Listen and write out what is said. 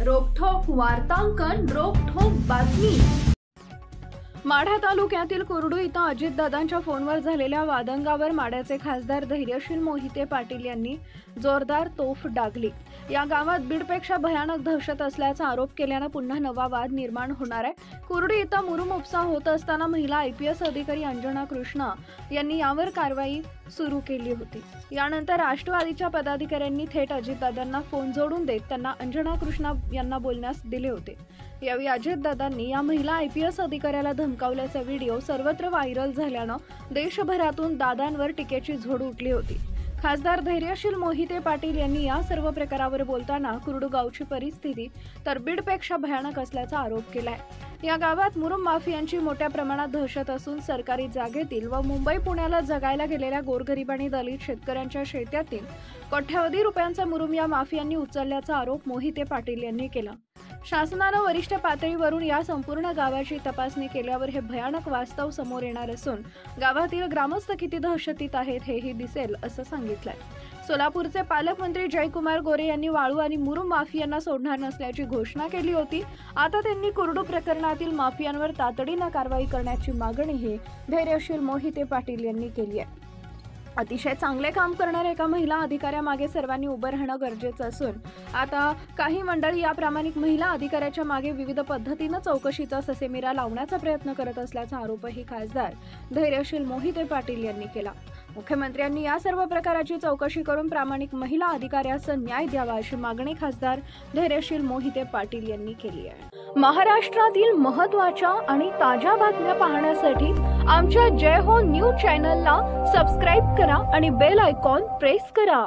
रोखठोक वार्तांकन, रोखठोक बातमी। माढा तालुक्यातील कुरडू इथं अजितदादांच्या फोनवर झालेल्या वादंगावर माढ्याचे खासदार धैर्यशील मोहिते पाटील यांनी जोरदार तोफ डागली। या गावात बीडपेक्षा भयानक दहशत असल्याचा आरोप केल्याने पुन्हा नवा वाद निर्माण होणार आहे। कुरडू इथं मुरुम उपसा होत असताना महिला IPS अधिकारी अंजना कृष्णा यांनी यावर कारवाई सुरू केली होती। यानंतर राष्ट्रवादीच्या पदाधिकाऱ्यांनी थेट अजितदादांना फोन जोडून देत त्यांना अंजना कृष्णा यांना बोलण्यास दिले होते। यावेळी अजितदादांनी या महिला IPS अधिकाऱ्याला धमकावल्याचा व्हिडिओ सर्वत्र व्हायरल झाल्याने देशभरातून दादांवर टीकेची झोड उठली होती। खासदार धैर्यशील मोहिते पाटील यांनी या सर्व प्रकारावर बोलताना कुरडू गावची परिस्थिती तर बीडपेक्षा भयानक असल्याचा आरोप केलाय। या गावात मुरुम माफियांची मोठ्या प्रमाणात दहशत असून सरकारी जागेतील व मुंबई पुण्याला जगायला गेलेल्या गोरगरीब आणि दलित शेतकऱ्यांच्या शेतातील कोट्यावधी रुपयांचा मुरुम या माफियांनी उचलल्याचा आरोप मोहिते पाटील यांनी केला। शासनाने वरिष्ठ पातळीवरून या संपूर्ण गावाची तपासणी केल्यावर हे भयानक वास्तव समोर येणार असून गावातील ग्रामस्थ किती दहशतीत आहेत हेही दिसेल असं सांगितलंय। सोलापूरचे पालकमंत्री जयकुमार गोरे यांनी वाळू आणि मुरुम माफियांना सोडणार नसल्याची घोषणा केली होती। आता त्यांनी कुरडू प्रकरणातील माफियांवर तातडीने कारवाई करण्याची मागणीही धैर्यशील मोहिते पाटील यांनी केली आहे। अतिशय चांगले काम करणाऱ्या एका महिला अधिकाऱ्यामागे सर्वांनी उभं राहणं गरजेचं असून आता काही मंडळी या प्रामाणिक महिला अधिकाऱ्याच्या मागे विविध पद्धतीने चौकशीचा ससेमिरा लावण्याचा प्रयत्न करत असल्याचा आरोपही खासदार धैर्यशील मोहिते पाटील यांनी केला। मुख्यमंत्र्यांनी या सर्व प्रकाराची चौकशी करून प्रामाणिक महिला अधिकाऱ्यास न्याय द्यावा अशी मागणी खासदार धैर्यशील मोहिते पाटील यांनी केली आहे। महाराष्ट्रातील महत्त्वाच्या आणि ताज्या बातम्या पाहण्यासाठी आमच्या जय हो न्यूज चॅनलला सबस्क्राइब करा आणि बेल आयकॉन प्रेस करा।